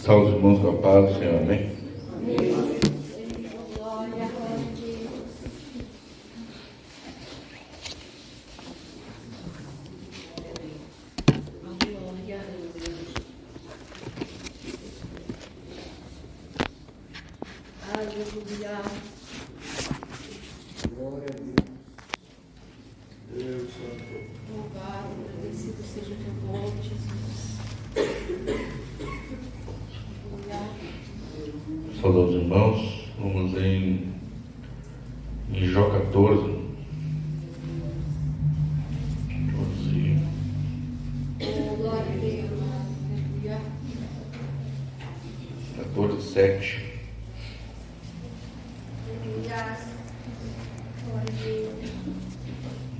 Salve os irmãos com a paz do Senhor, amém? Aleluia. Glória a Deus. Deus Santo. Louvado, agradecido seja o teu nome, Jesus. Aleluia. Saudar os irmãos. Vamos em Jó 14. Oh, glória a Deus. Aleluia. 14, 7.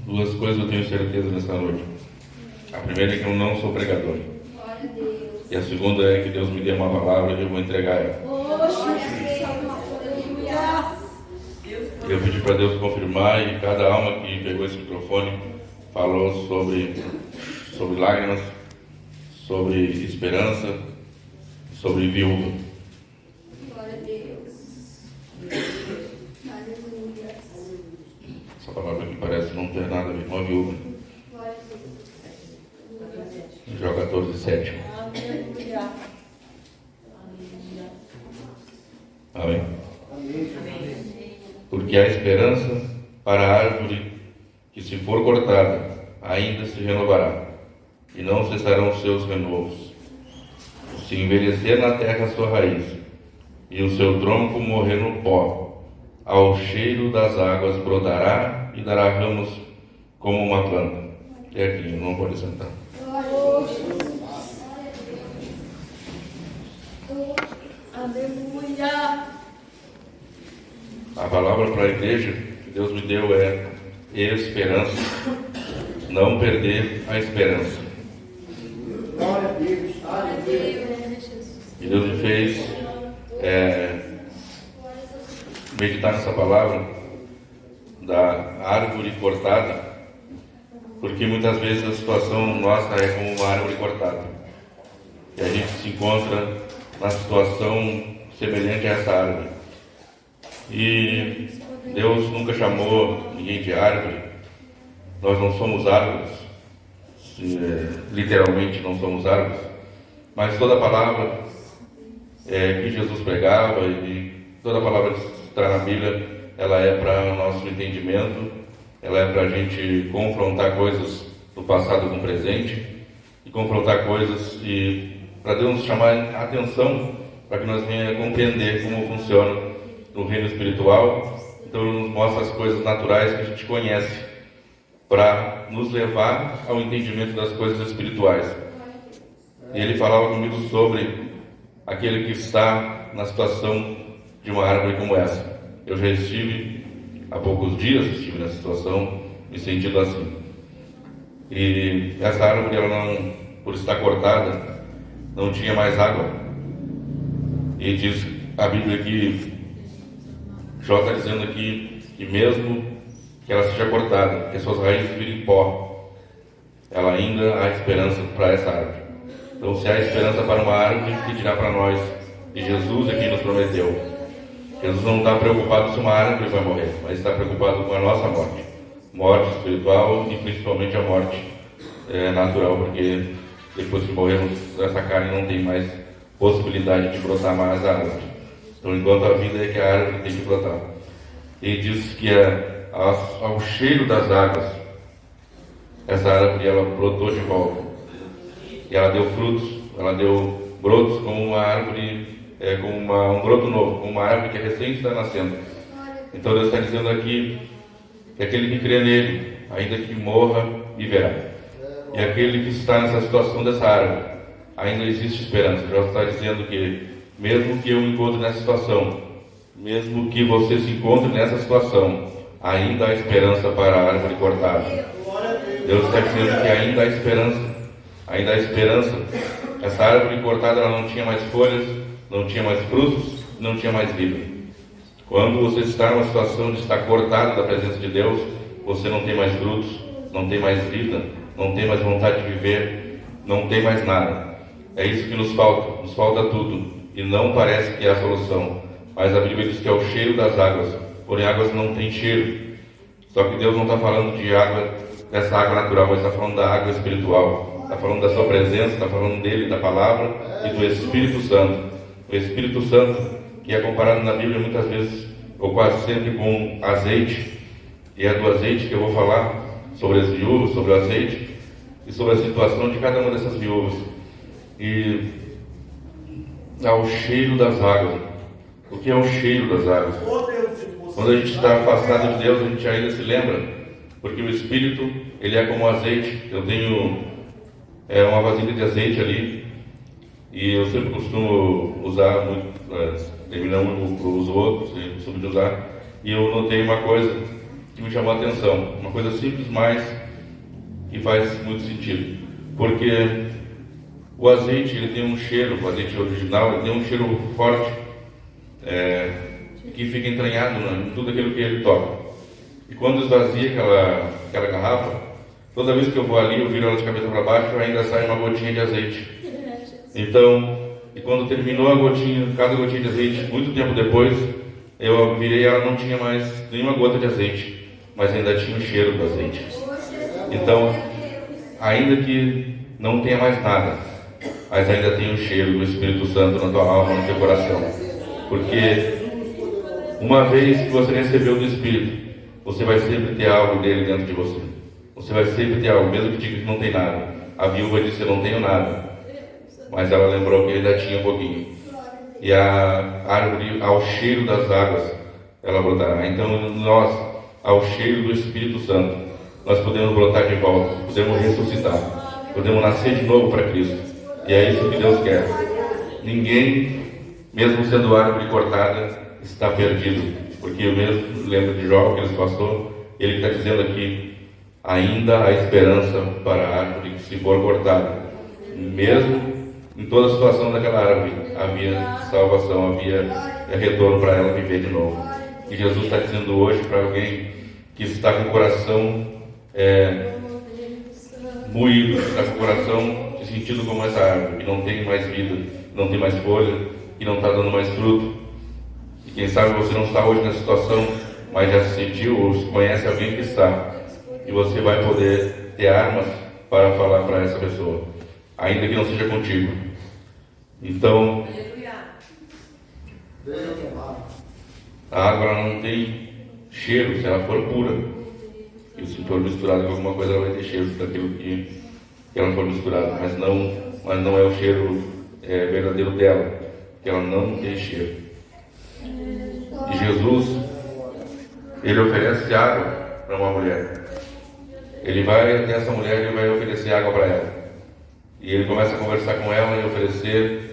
Duas coisas eu tenho certeza nessa noite. A primeira é que eu não sou pregador. E a segunda é que Deus me deu uma palavra e eu vou entregar ela. Eu pedi para Deus confirmar e cada alma que pegou esse microfone falou sobre lágrimas, sobre esperança, sobre viúva. Glória a Deus. Aleluia. Essa palavra que parece não ter nada a ver com a viúva. Glória a Deus. Jó 14, 7. Aleluia. Amém. Porque há esperança para a árvore que, se for cortada, ainda se renovará, e não cessarão os seus renovos. Se envelhecer na terra a sua raiz, e o seu tronco morrer no pó, ao cheiro das águas brotará e dará ramos como uma planta. E aqui, não pode sentar. Aleluia. A palavra para a igreja que Deus me deu é esperança. Não perder a esperança. Glória a Deus. Aleluia. E Deus me fez meditar nessa palavra da árvore cortada, porque muitas vezes a situação nossa é como uma árvore cortada. E a gente se encontra na situação semelhante a essa árvore. E Deus nunca chamou ninguém de árvore. Nós não somos árvores, literalmente não somos árvores, mas toda a palavra que Jesus pregava e toda a palavra que está na Bíblia, ela é para o nosso entendimento, ela é para a gente confrontar coisas do passado com o presente e confrontar coisas e para Deus nos chamar a atenção para que nós venhamos compreender como funciona no reino espiritual. Então Ele nos mostra as coisas naturais que a gente conhece para nos levar ao entendimento das coisas espirituais. E Ele falava comigo sobre aquele que está na situação de uma árvore como essa. Eu já estive, há poucos dias estive nessa situação, me sentindo assim. E essa árvore, ela não, por estar cortada, não tinha mais água. E diz a Bíblia que Jó está dizendo aqui que mesmo que ela seja cortada, que as suas raízes virem pó, ela ainda há esperança para essa árvore. Então, se há esperança para uma árvore, que dirá para nós? E Jesus aqui nos prometeu. Jesus não está preocupado se uma árvore vai morrer, mas está preocupado com a nossa morte. Morte espiritual e principalmente a morte natural, porque depois que morremos, essa carne não tem mais possibilidade de brotar mais a árvore. Então, enquanto a vida é que a árvore tem que brotar. E diz que ao cheiro das águas, essa árvore ela brotou de volta. E ela deu frutos, ela deu brotos como uma árvore, como um broto novo, como uma árvore que recém está nascendo. Então Deus está dizendo aqui que aquele que crê nele, ainda que morra, viverá. E aquele que está nessa situação dessa árvore, ainda existe esperança. Deus está dizendo que mesmo que eu me encontre nessa situação, mesmo que você se encontre nessa situação, ainda há esperança para a árvore cortada. Deus está dizendo que ainda há esperança. Ainda há esperança. Essa árvore cortada, ela não tinha mais folhas, não tinha mais frutos, não tinha mais vida. Quando você está numa situação de estar cortado da presença de Deus, você não tem mais frutos, não tem mais vida, não tem mais vontade de viver, não tem mais nada. É isso que nos falta tudo. e não parece que é a solução. Mas a Bíblia diz que é o cheiro das águas, porém águas não têm cheiro. Só que Deus não está falando de água, dessa água natural, mas está falando da água espiritual. Está falando da sua presença, está falando dele, da palavra e do Espírito Santo. O Espírito Santo, que é comparado na Bíblia muitas vezes, ou quase sempre, com azeite. E é do azeite que eu vou falar, sobre as viúvas, sobre o azeite e sobre a situação de cada uma dessas viúvas. E ao cheiro das águas. O que é o cheiro das águas? Quando a gente está afastado de Deus, a gente ainda se lembra, porque o Espírito, ele é como azeite. Eu tenho uma vasilha de azeite ali, e eu sempre costumo usar muito, terminando os outros, eu costumo usar, e eu notei uma coisa que me chamou a atenção, uma coisa simples, mas que faz muito sentido, porque o azeite, ele tem um cheiro, o azeite original, ele tem um cheiro forte, que fica entranhado em tudo aquilo que ele toca. E quando esvazia aquela garrafa, toda vez que eu vou ali, eu viro ela de cabeça para baixo, ainda sai uma gotinha de azeite. Então, e quando terminou a gotinha, cada gotinha de azeite, muito tempo depois, eu virei, ela não tinha mais nenhuma gota de azeite, mas ainda tinha o cheiro do azeite. Então, ainda que não tenha mais nada, mas ainda tem o cheiro do Espírito Santo na tua alma, no teu coração. Porque uma vez que você recebeu do Espírito, você vai sempre ter algo dele dentro de você. Você vai sempre ter algo, mesmo que diga que não tem nada. A viúva disse: eu não tenho nada. Mas ela lembrou que ainda tinha um pouquinho. E a árvore, ao cheiro das águas, ela brotará. Então nós, ao cheiro do Espírito Santo, nós podemos brotar de volta, podemos ressuscitar, podemos nascer de novo para Cristo. E é isso que Deus quer. Ninguém, mesmo sendo árvore cortada, está perdido. Porque eu mesmo lembro de Jó, que ele passou, ele está dizendo aqui: ainda há esperança para a árvore que se for cortada. Mesmo em toda a situação daquela árvore, havia salvação, havia retorno para ela viver de novo. E Jesus está dizendo hoje para alguém que está com o coração moído, que está com o coração se sentindo como essa árvore, que não tem mais vida, não tem mais folha, que não está dando mais fruto. E quem sabe você não está hoje nessa situação, mas já se sentiu ou conhece alguém que está. E você vai poder ter armas para falar para essa pessoa, ainda que não seja contigo. Então, a água ela não tem cheiro se ela for pura. E se for misturada com alguma coisa, ela vai ter cheiro daquilo que ela for misturada. Mas não é o cheiro verdadeiro dela, que ela não tem cheiro. E Jesus, ele oferece água para uma mulher. Ele vai até essa mulher e ele vai oferecer água para ela. E ele começa a conversar com ela e oferecer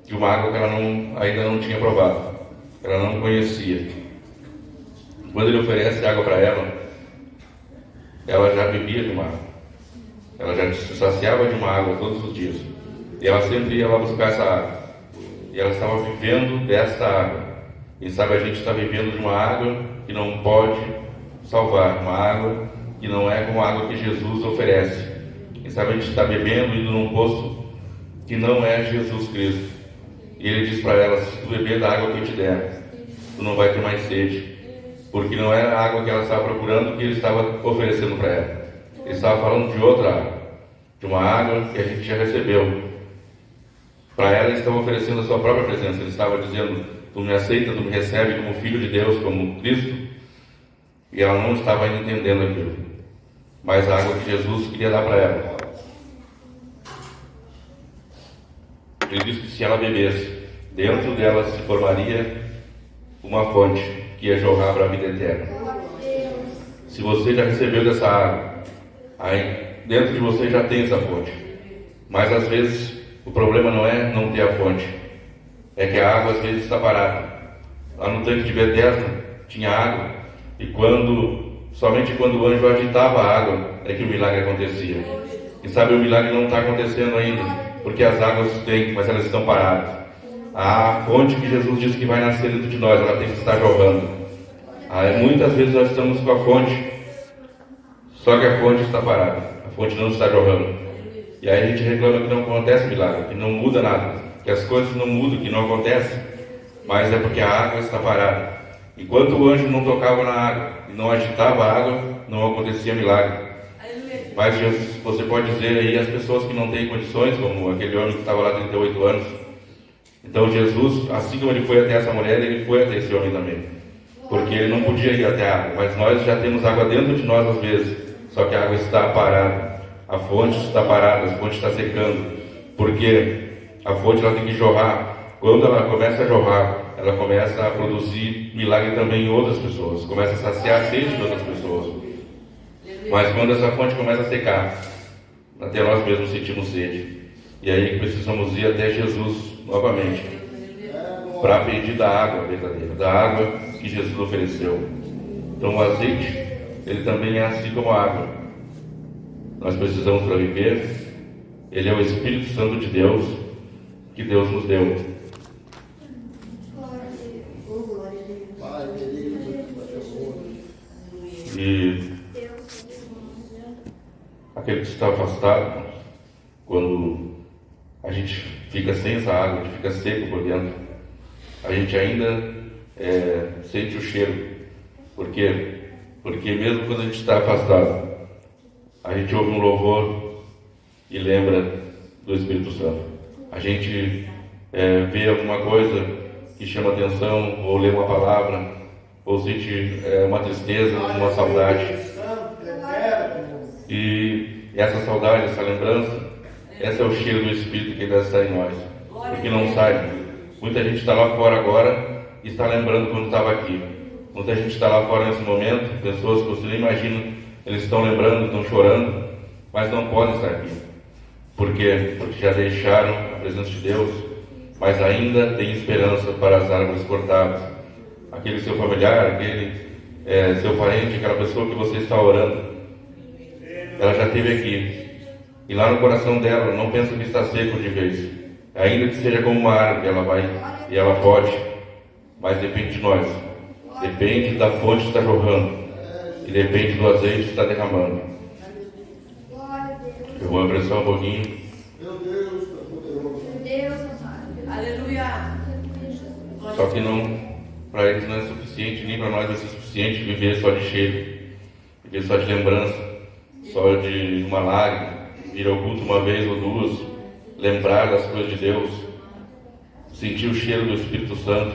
de uma água que ela ainda não tinha provado, que ela não conhecia. Quando ele oferece água para ela, ela já bebia de uma água. Ela já se saciava de uma água todos os dias. E ela sempre ia lá buscar essa água. E ela estava vivendo dessa água. E sabe, a gente está vivendo de uma água que não pode salvar, uma água que não é como a água que Jesus oferece. E sabe, a gente está bebendo, indo num poço que não é Jesus Cristo. E ele diz para ela: se tu beber da água que eu te der, tu não vai ter mais sede. Porque não era a água que ela estava procurando, que ele estava oferecendo para ela. Ele estava falando de outra água, de uma água que a gente já recebeu. Para ela, ele estava oferecendo a sua própria presença. Ele estava dizendo: tu me aceita, tu me recebe como filho de Deus, como Cristo. E ela não estava ainda entendendo aquilo. Mas a água que Jesus queria dar para ela. Ele disse que se ela bebesse, dentro dela se formaria uma fonte que ia jorrar para a vida eterna. Se você já recebeu dessa água, aí dentro de você já tem essa fonte. Mas às vezes o problema não é não ter a fonte, é que a água às vezes está parada. Lá no tanque de Betesda tinha água, e somente quando o anjo agitava a água é que o milagre acontecia. E sabe, o milagre não está acontecendo ainda, porque as águas têm, mas elas estão paradas. A fonte que Jesus disse que vai nascer dentro de nós, ela tem que estar jorrando. Muitas vezes nós estamos com a fonte, só que a fonte está parada, a fonte não está jorrando. E aí a gente reclama que não acontece milagre, que não muda nada. que as coisas não mudam, que não acontecem, mas é porque a água está parada. Enquanto o anjo não tocava na água e não agitava a água, não acontecia milagre. Mas Jesus, você pode dizer aí as pessoas que não têm condições, como aquele homem que estava lá 38 anos. Então Jesus, assim como ele foi até essa mulher, ele foi até esse homem também. Porque ele não podia ir até a água, mas nós já temos água dentro de nós às vezes. Só que a água está parada, a fonte está parada, a fonte está secando. Porque a fonte ela tem que jorrar. Quando ela começa a jorrar, ela começa a produzir milagre também em outras pessoas. Começa a saciar a sede de outras pessoas. Mas quando essa fonte começa a secar, até nós mesmos sentimos sede. E aí precisamos ir até Jesus novamente para pedir da água verdadeira, da água que Jesus ofereceu. Então o azeite, ele também é assim como a água. Nós precisamos para viver. Ele é o Espírito Santo de Deus, que Deus nos deu. E aquele que está afastado, quando a gente fica sem essa água, a gente fica seco por dentro, a gente ainda sente o cheiro. Por quê? Porque mesmo quando a gente está afastado, a gente ouve um louvor e lembra do Espírito Santo. A gente vê alguma coisa que chama atenção, ou lê uma palavra, ou sente uma tristeza, uma saudade. E essa saudade, essa lembrança, esse é o cheiro do Espírito que deve estar em nós. Porque não sai. Muita gente está lá fora agora e está lembrando quando estava aqui. Muita gente está lá fora nesse momento, pessoas que você nem imagina, eles estão lembrando, estão chorando, mas não podem estar aqui. Por quê? Porque já deixaram a presença de Deus, mas ainda tem esperança para as árvores cortadas. Aquele seu familiar, aquele seu parente, aquela pessoa que você está orando, ela já esteve aqui. E lá no coração dela, não pensa que está seco de vez. Ainda que seja como uma árvore, ela vai e ela pode. Mas depende de nós. Depende da fonte que está jorrando. E depende do azeite que está derramando. Eu vou apressar um pouquinho. Meu Deus, aleluia. Só que não, para eles não é suficiente, nem para nós vai ser suficiente viver só de cheiro, viver só de lembrança, só de uma lágrima, vir ao culto uma vez ou duas, lembrar das coisas de Deus, sentir o cheiro do Espírito Santo,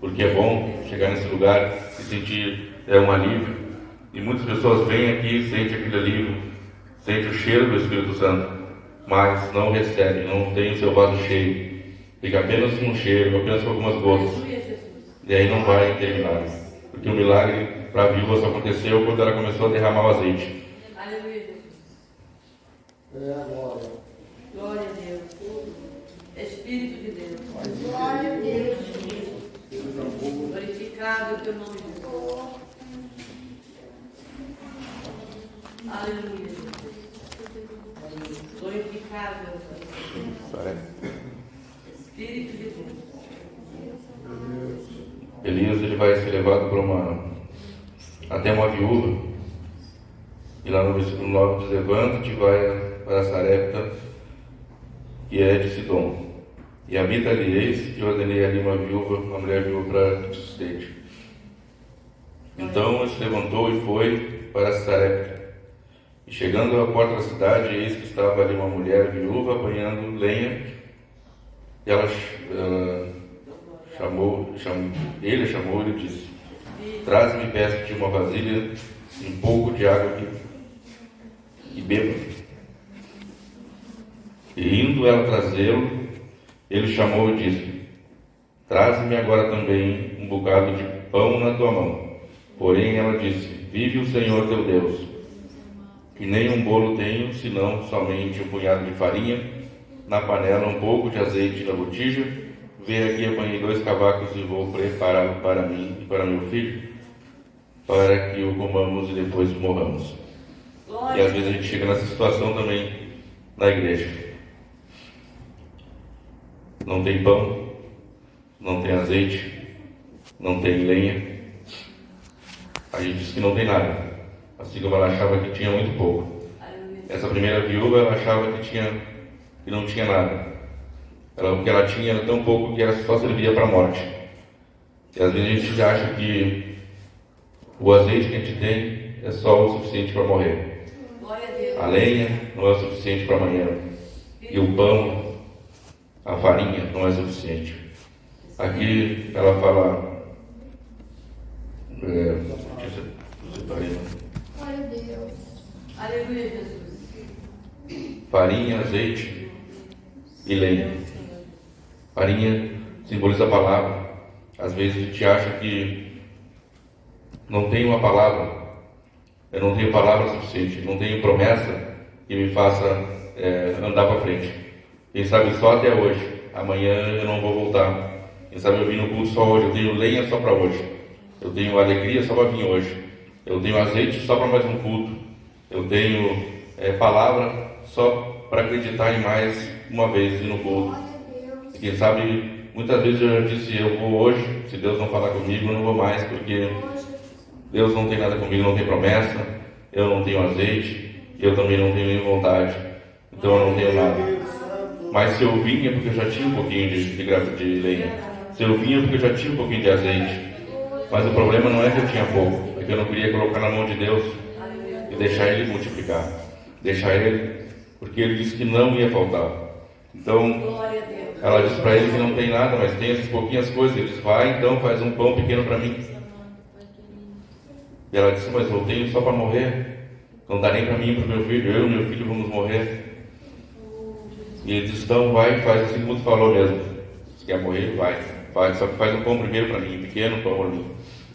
porque é bom chegar nesse lugar e sentir um alívio. E muitas pessoas vêm aqui, sentem aquele alívio, sentem o cheiro do Espírito Santo, mas não recebem, não tem o seu vaso cheio. Fica apenas com um cheiro, apenas com algumas gotas. E aí não vai terminar. Porque o milagre para a viúva só aconteceu quando ela começou a derramar o azeite. Aleluia, Jesus. Glória a Deus. Espírito de Deus. Glória a Deus. Glorificado é o teu nome, Jesus. Aleluia. Glorificado é o teu nome. Espírito de Deus. Elias ele vai ser levado até uma viúva. E lá no versículo 9 diz: levanta-te e vai para Sarepta, que é de Sidom. E habita ali, eis que eu ordenei ali uma mulher viúva para te sustente. Então ele se levantou e foi para Sarepta. E chegando à porta da cidade, eis que estava ali uma mulher viúva apanhando lenha. E ele chamou e disse: traze-me, peço-te uma vasilha, um pouco de água e beba. E indo ela trazê-lo, ele chamou e disse: traze-me agora também um bocado de pão na tua mão. Porém ela disse: vive o Senhor teu Deus, que nem um bolo tenho, senão somente um punhado de farinha, na panela um pouco de azeite na botija. Vê aqui, apanhei 2 cavacos e vou prepará-lo para mim e para meu filho, para que o comamos e depois morramos. E às vezes a gente chega nessa situação também na igreja. Não tem pão, não tem azeite, não tem lenha. A gente diz que não tem nada, assim como ela achava que tinha muito pouco. Essa primeira viúva ela achava que não tinha nada. O que ela tinha era tão pouco que ela só servia para a morte. E às vezes a gente acha que o azeite que a gente tem é só o suficiente para morrer. A lenha não é o suficiente para amanhã. E o pão, a farinha, não é suficiente. Aqui ela fala. Glória a Deus. Aleluia, Jesus. Farinha, azeite e lenha. Farinha simboliza a palavra. Às vezes a gente acha que não tem uma palavra, eu não tenho palavra suficiente, não tenho promessa que me faça andar para frente. Quem sabe só até hoje, amanhã eu não vou voltar. Quem sabe eu vim no culto só hoje, eu tenho lenha só para hoje, eu tenho alegria só para vir hoje, eu tenho azeite só para mais um culto, eu tenho palavra só para acreditar em mais uma vez no culto. E quem sabe, muitas vezes eu já disse, eu vou hoje, se Deus não falar comigo, eu não vou mais, porque Deus não tem nada comigo, não tem promessa, eu não tenho azeite, eu também não tenho nem vontade, então eu não tenho nada. Mas se eu vinha, porque eu já tinha um pouquinho de lenha, se eu vinha, porque eu já tinha um pouquinho de azeite, mas o problema não é que eu tinha pouco, é que eu não queria colocar na mão de Deus e deixar Ele multiplicar, deixar Ele, porque Ele disse que não ia faltar. Então, ela disse para ele que não tem nada, mas tem essas pouquinhas coisas. Ele disse, vai então, faz um pão pequeno para mim. E ela disse, mas eu tenho só para morrer, não dá nem para mim e para o meu filho, eu e meu filho vamos morrer. E ele disse, então vai, faz assim como tu falou mesmo. Se quer morrer, vai, faz, só que faz um pão primeiro para mim, pequeno pão para mim,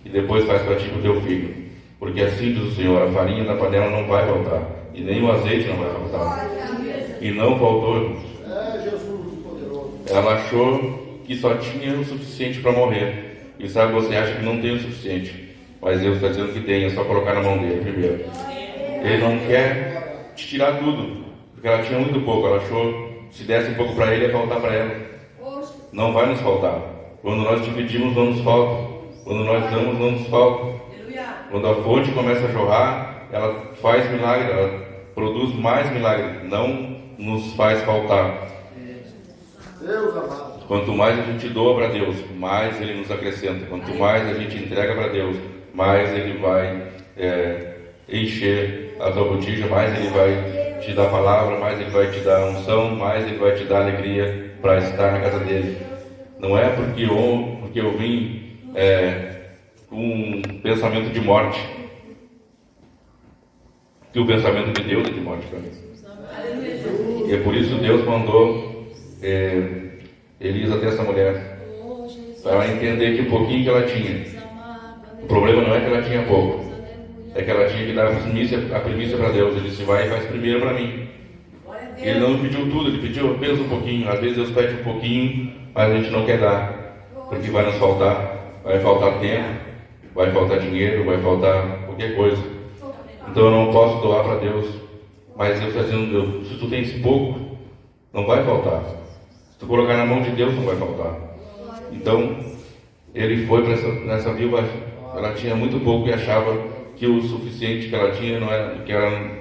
e depois faz para ti e para o teu filho. Porque assim diz o Senhor, a farinha da panela não vai faltar, e nem o azeite não vai faltar. E não faltou. Ela achou que só tinha o suficiente para morrer. E sabe, você acha que não tem o suficiente, mas Deus está dizendo que tem, é só colocar na mão dele primeiro. Ele não quer te tirar tudo, porque ela tinha muito pouco. Ela achou que se desse um pouco para ele, ia faltar para ela. Não vai nos faltar. Quando nós dividimos, não nos falta. Quando nós damos, não nos falta. Quando a fonte começa a jorrar, ela faz milagre, ela produz mais milagre, não nos faz faltar. Quanto mais a gente doa para Deus, mais Ele nos acrescenta. Quanto mais a gente entrega para Deus, mais Ele vai encher a tua botija, mais Ele vai te dar palavra, mais Ele vai te dar unção, mais Ele vai te dar alegria para estar na casa dele. Não é porque eu vim com um pensamento de morte, que o pensamento de Deus é de morte para mim. E é por isso Deus mandou Elias até essa mulher, para ela entender que o pouquinho que ela tinha, o problema não é que ela tinha pouco, é que ela tinha que dar a primícia para Deus. Ele disse, vai e faz primeiro para mim. Ele não pediu tudo, ele pediu apenas um pouquinho. Às vezes Deus pede um pouquinho, mas a gente não quer dar, porque vai nos faltar, vai faltar tempo, vai faltar dinheiro, vai faltar qualquer coisa. Então eu não posso doar para Deus, mas Deus está dizendo, se tu tens pouco, não vai faltar. Se tu colocar na mão de Deus, não vai faltar. Então, ele foi para nessa viúva, ela tinha muito pouco e achava que o suficiente que ela tinha não era, que ela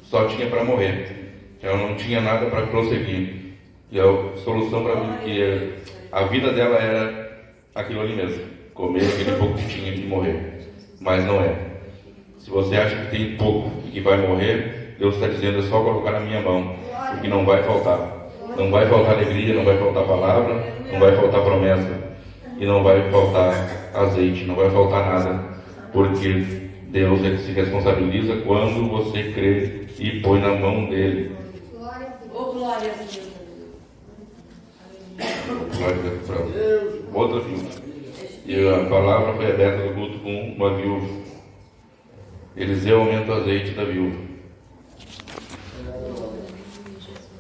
só tinha para morrer, que ela não tinha nada para prosseguir. E a solução para mim, que a vida dela era aquilo ali mesmo, comer aquele pouco que tinha e morrer. Mas não é. Se você acha que tem pouco e que vai morrer, Deus está dizendo, é só colocar na minha mão, porque não vai faltar. Não vai faltar alegria, não vai faltar palavra, não vai faltar promessa, e não vai faltar azeite, não vai faltar nada, porque Deus se responsabiliza quando você crê e põe na mão dele. Glória a Deus. Outra viúva. E a palavra foi aberta no culto com uma viúva. Eliseu aumenta o azeite da viúva.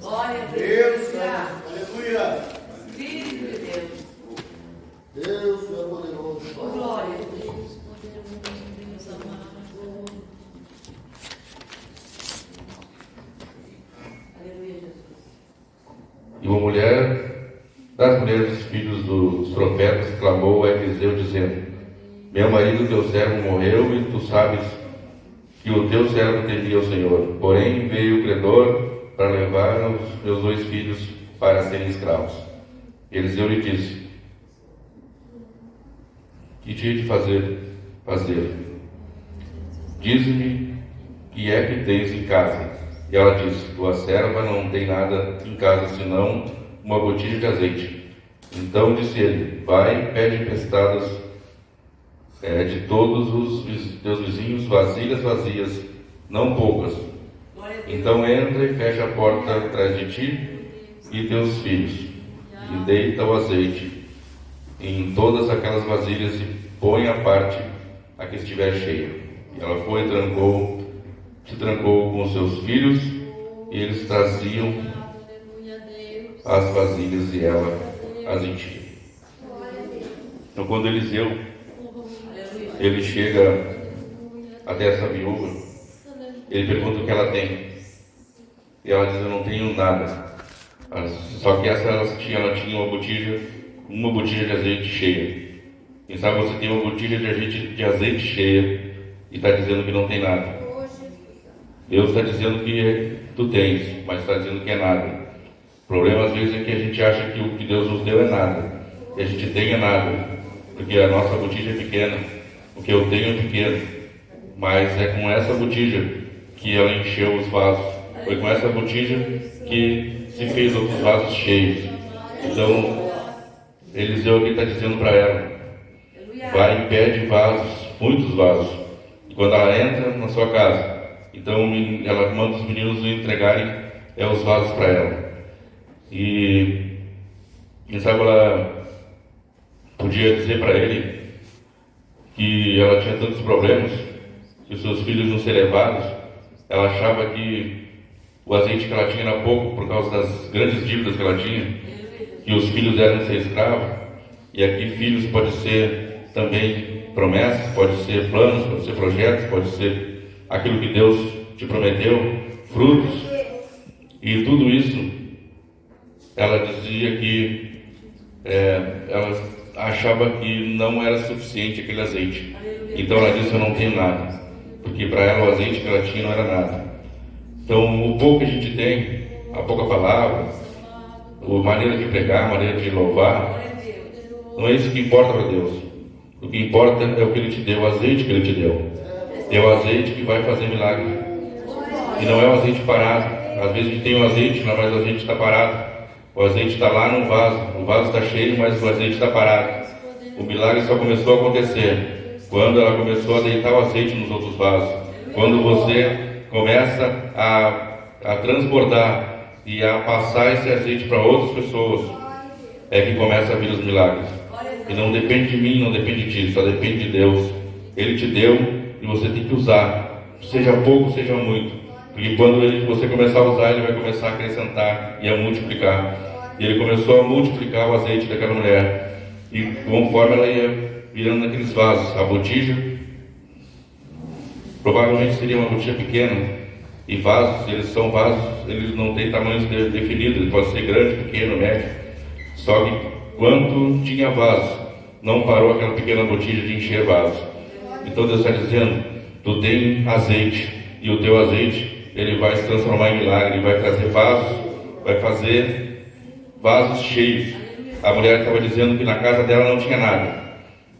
Glória a Deus. Aleluia. Filho de Deus. Deus é poderoso. Glória a Deus. Aleluia, Jesus. E uma mulher das mulheres dos filhos dos profetas clamou a Eliseu, dizendo, meu marido, teu servo, morreu, e tu sabes que o teu servo temia o Senhor. Porém veio o credor para levar os meus 2 filhos para serem escravos. Eliseu lhe disse: que tinha de fazer? Dize-me que é que tens em casa. E ela disse: tua serva não tem nada em casa senão uma botija de azeite. Então disse ele: vai, pede emprestadas de todos os teus vizinhos vasilhas vazias, não poucas. Então entra e fecha a porta atrás de ti e teus filhos, e deita o azeite em todas aquelas vasilhas e põe a parte a que estiver cheia. E ela foi e se trancou com seus filhos, e eles traziam as vasilhas e ela as enchia. Então, quando Eliseu ele chega até essa viúva, ele pergunta o que ela tem, e ela diz: eu não tenho nada. Só que ela tinha uma botija de azeite cheia. Quem sabe você tem uma botija de azeite cheia e está dizendo que não tem nada. Deus está dizendo que tu tens, mas está dizendo que é nada. O problema às vezes é que a gente acha que o que Deus nos deu é nada, e a gente tem é nada, porque a nossa botija é pequena, o que eu tenho é pequeno, mas é com essa botija que ela encheu os vasos, foi com essa botija que se fez outros vasos cheios. Então Eliseu aqui está dizendo para ela: vai e pede vasos, muitos vasos. E quando ela entra na sua casa, então ela manda os meninos entregarem os vasos para ela. E quem sabe ela podia dizer para ele que ela tinha tantos problemas, que os seus filhos não seriam levados. Ela achava que o azeite que ela tinha era pouco por causa das grandes dívidas que ela tinha, que os filhos eram ser escravos. E aqui filhos pode ser também promessas, pode ser planos, pode ser projetos, pode ser aquilo que Deus te prometeu, frutos. E tudo isso ela dizia que ela achava que não era suficiente aquele azeite. Então ela disse: eu não tenho nada, porque para ela o azeite que ela tinha não era nada. Então o pouco que a gente tem, a pouca palavra, a maneira de pregar, a maneira de louvar, não é isso que importa para Deus. O que importa é o que Ele te deu, o azeite que Ele te deu. É o azeite que vai fazer milagre. E não é o azeite parado. Às vezes a gente tem o azeite, mas o azeite está parado. O azeite está lá no vaso. O vaso está cheio, mas o azeite está parado. O milagre só começou a acontecer quando ela começou a deitar o azeite nos outros vasos. Quando você começa a transbordar e a passar esse azeite para outras pessoas, é que começa a vir os milagres. E não depende de mim, não depende de ti, só depende de Deus. Ele te deu e você tem que usar, seja pouco, seja muito, porque quando você começar a usar, ele vai começar a acrescentar e a multiplicar. E ele começou a multiplicar o azeite daquela mulher, e conforme ela ia virando naqueles vasos, a botija provavelmente seria uma botija pequena. E vasos, eles são vasos, eles não têm tamanhos definidos, ele pode ser grande, pequeno, médio. Só que quanto tinha vasos, não parou aquela pequena botija de encher vasos. Então Deus está dizendo: tu tem azeite, e o teu azeite ele vai se transformar em milagre, ele vai trazer vasos, vai fazer vasos cheios. A mulher estava dizendo que na casa dela não tinha nada.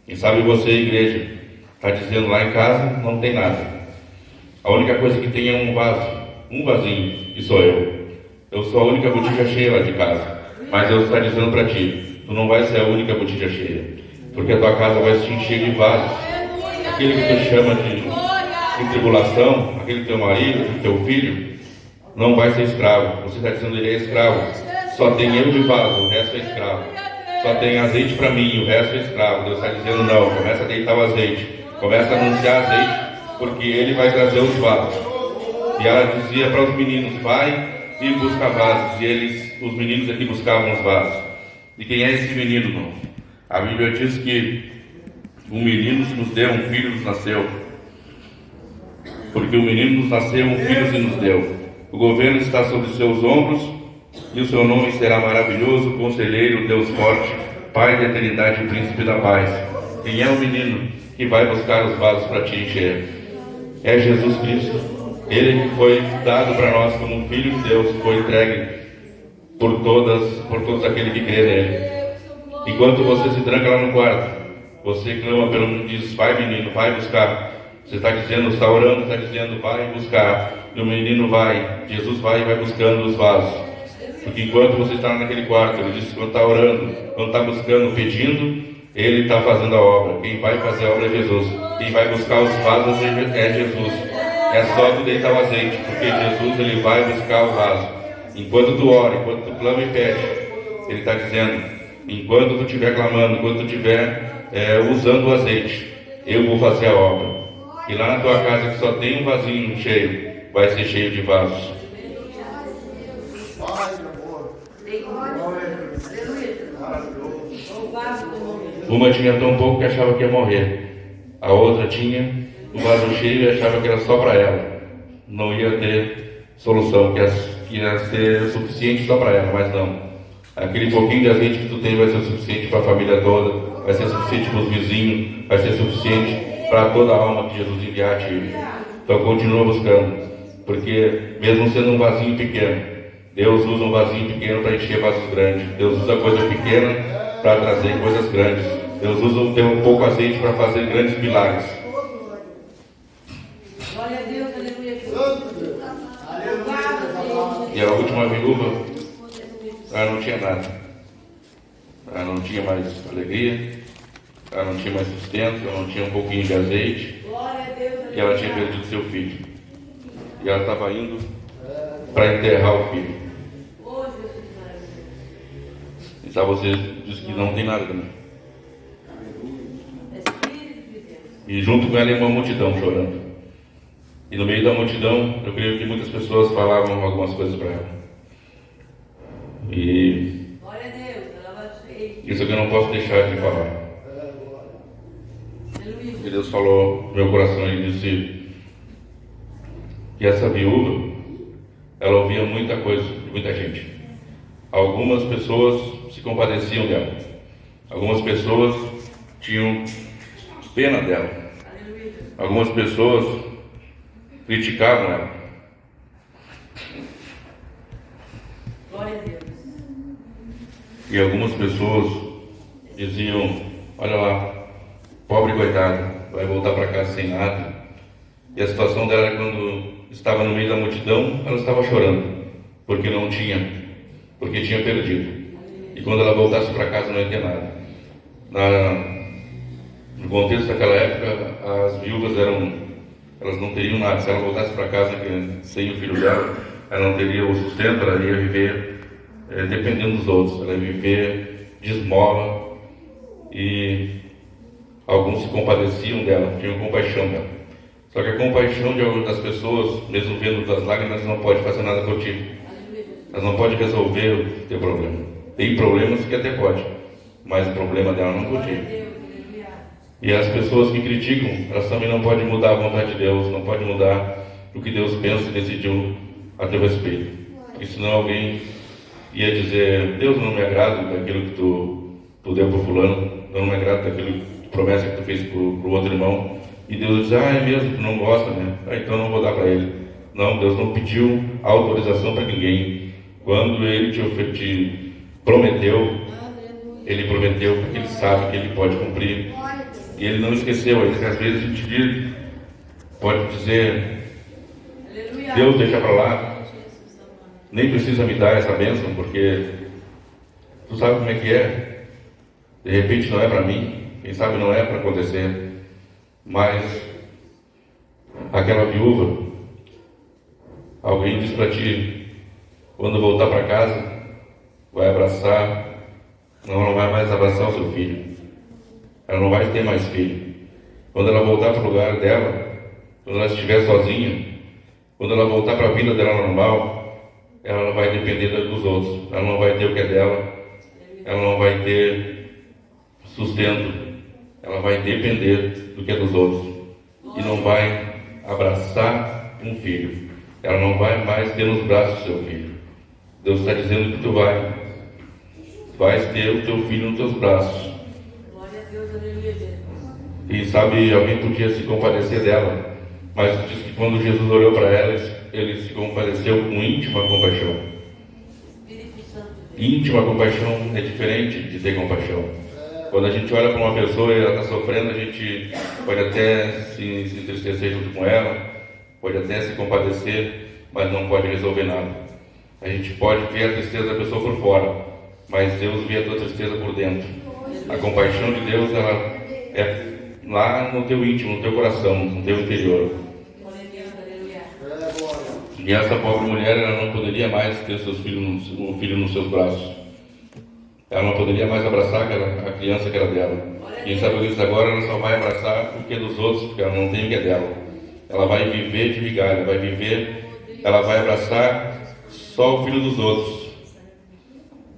Quem sabe você, igreja, está dizendo: lá em casa não tem nada. A única coisa que tem é um vaso, um vasinho, e sou eu. Eu sou a única botija cheia lá de casa. Mas Deus está dizendo para ti: tu não vai ser a única botija cheia, porque a tua casa vai se encher de vasos. Aquele que tu chama de tribulação, aquele teu marido, aquele teu filho, não vai ser escravo. Você está dizendo: ele é escravo. Só tem eu de vaso, o resto é escravo. Só tem azeite para mim, o resto é escravo. Deus está dizendo: não, começa a deitar o azeite, começa a anunciar azeite, porque ele vai trazer os vasos. E ela dizia para os meninos: vai e busca vasos. E os meninos aqui buscavam os vasos. E quem é esse menino, irmão? A Bíblia diz que um menino se nos deu, um filho nos nasceu. Porque o menino nos nasceu, um filho se nos deu. O governo está sobre seus ombros, e o seu nome será maravilhoso, Conselheiro, Deus forte, Pai da eternidade e Príncipe da paz. Quem é o menino que vai buscar os vasos para te encher? É Jesus Cristo. Ele que foi dado para nós como um Filho de Deus, foi entregue por todos aqueles que crê nele. Enquanto você se tranca lá no quarto, você clama pelo mundo, diz: vai menino, vai buscar. Você está dizendo, está orando, está dizendo: vai buscar. E o menino vai, Jesus vai e vai buscando os vasos. Porque enquanto você está naquele quarto, ele diz: quando está orando, quando está buscando, pedindo, ele está fazendo a obra. Quem vai fazer a obra é Jesus. Quem vai buscar os vasos é Jesus. É só tu deitar o azeite, porque Jesus, ele vai buscar o vaso. Enquanto tu ora, enquanto tu clama e pede, ele está dizendo: enquanto tu estiver clamando, enquanto tu estiver usando o azeite, eu vou fazer a obra. E lá na tua casa, que só tem um vasinho cheio, vai ser cheio de vasos. Uma tinha tão pouco que achava que ia morrer. A outra tinha o vaso cheio e achava que era só para ela. Não ia ter solução, que ia ser suficiente só para ela, mas não. Aquele pouquinho de azeite que tu tem vai ser suficiente para a família toda, vai ser suficiente para os vizinhos, vai ser suficiente para toda a alma que Jesus enviar a ti. Então continua buscando, porque mesmo sendo um vasinho pequeno, Deus usa um vasinho pequeno para encher vasos grandes. Deus usa coisa pequena para trazer coisas grandes. Deus usa o teu pouco azeite para fazer grandes milagres. Glória a Deus, aleluia. E a última viúva, ela não tinha nada. Ela não tinha mais alegria, ela não tinha mais sustento, ela não tinha um pouquinho de azeite. E ela tinha perdido seu filho. E ela estava indo para enterrar o filho. E sabe, você diz que não tem nada também. E junto com ela é uma multidão chorando. E no meio da multidão, eu creio que muitas pessoas falavam algumas coisas para ela. E isso que eu não posso deixar de falar. E Deus falou no meu coração, Ele disse que essa viúva, ela ouvia muita coisa de muita gente. Algumas pessoas se compadeciam dela. Algumas pessoas tinham pena dela. Algumas pessoas criticavam ela. Glória a Deus. E algumas pessoas diziam: olha lá, pobre coitada, vai voltar para casa sem nada. E a situação dela era quando estava no meio da multidão, ela estava chorando, porque não tinha, porque tinha perdido. E quando ela voltasse para casa não ia ter nada. No contexto daquela época, as viúvas elas não teriam nada. Se ela voltasse para casa sem o filho dela, ela não teria o sustento, ela ia viver dependendo dos outros, ela ia viver de esmola. E alguns se compadeciam dela, tinham compaixão dela. Só que a compaixão das pessoas, mesmo vendo das lágrimas, não pode fazer nada por ti. Elas não pode resolver o teu problema. Tem problemas que até pode, mas o problema dela não por ti. E as pessoas que criticam, elas também não podem mudar a vontade de Deus, não podem mudar o que Deus pensa e decidiu a teu respeito. E senão alguém ia dizer: Deus não me agrada daquilo que tu deu para o fulano, não me agrada daquilo promessa que tu fez para o outro irmão. E Deus diz: é mesmo, tu não gosta, né? Então não vou dar para ele. Não, Deus não pediu autorização para ninguém. Quando Ele te prometeu, Ele prometeu porque Ele sabe que Ele pode cumprir. E Ele não esqueceu. Ainda que às vezes a gente pode dizer: Deus, deixa para lá, nem precisa me dar essa bênção, porque tu sabe como é que é. De repente não é para mim, quem sabe não é para acontecer. Mas aquela viúva, alguém diz para ti, quando voltar para casa, vai abraçar, não vai mais abraçar o seu filho. Ela não vai ter mais filho. Quando ela voltar para o lugar dela, quando ela estiver sozinha, quando ela voltar para a vida dela normal, ela não vai depender dos outros. Ela não vai ter o que é dela. Ela não vai ter sustento. Ela vai depender do que é dos outros. E não vai abraçar um filho. Ela não vai mais ter nos braços o seu filho. Deus está dizendo que tu vais ter o teu filho nos teus braços. Glória a Deus, aleluia. E sabe, alguém podia se compadecer dela, mas diz que quando Jesus olhou para ela, ele se compadeceu com íntima compaixão. Íntima compaixão é diferente de ter compaixão. Quando a gente olha para uma pessoa e ela está sofrendo, a gente pode até se entristecer junto com ela, pode até se compadecer, mas não pode resolver nada. A gente pode ver a tristeza da pessoa por fora, mas Deus vê a tua tristeza por dentro. A compaixão de Deus, ela é lá no teu íntimo, no teu coração, no teu interior. E essa pobre mulher, ela não poderia mais ter o filho nos seus braços. Ela não poderia mais abraçar a criança que era dela. Quem sabe o que diz agora, ela só vai abraçar o que é dos outros, porque ela não tem o que é dela. Ela vai viver de migalha, ela vai abraçar só o filho dos outros.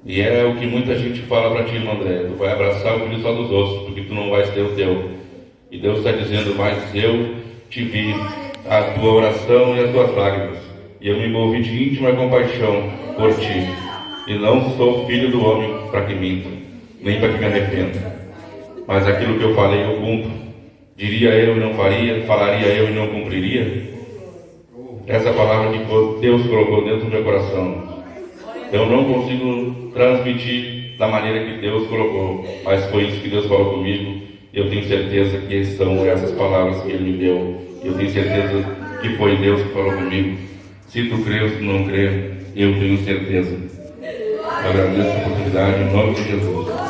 E é o que muita gente fala para ti, irmão André. Tu vai abraçar o filho só dos outros, porque tu não vais ter o teu. E Deus está dizendo, mas eu te vi, a tua oração e as tuas lágrimas. E eu me movi de íntima compaixão por ti. E não sou filho do homem para que minta, nem para que me arrependa. Mas aquilo que eu falei eu cumpro. Diria eu e não faria, falaria eu e não cumpriria. Essa palavra que Deus colocou dentro do meu coração, eu não consigo transmitir da maneira que Deus colocou, mas foi isso que Deus falou comigo. Eu tenho certeza que são essas palavras que Ele me deu. Eu tenho certeza que foi Deus que falou comigo. Se tu crê ou se não crê, eu tenho certeza. Eu agradeço a oportunidade em nome de Jesus.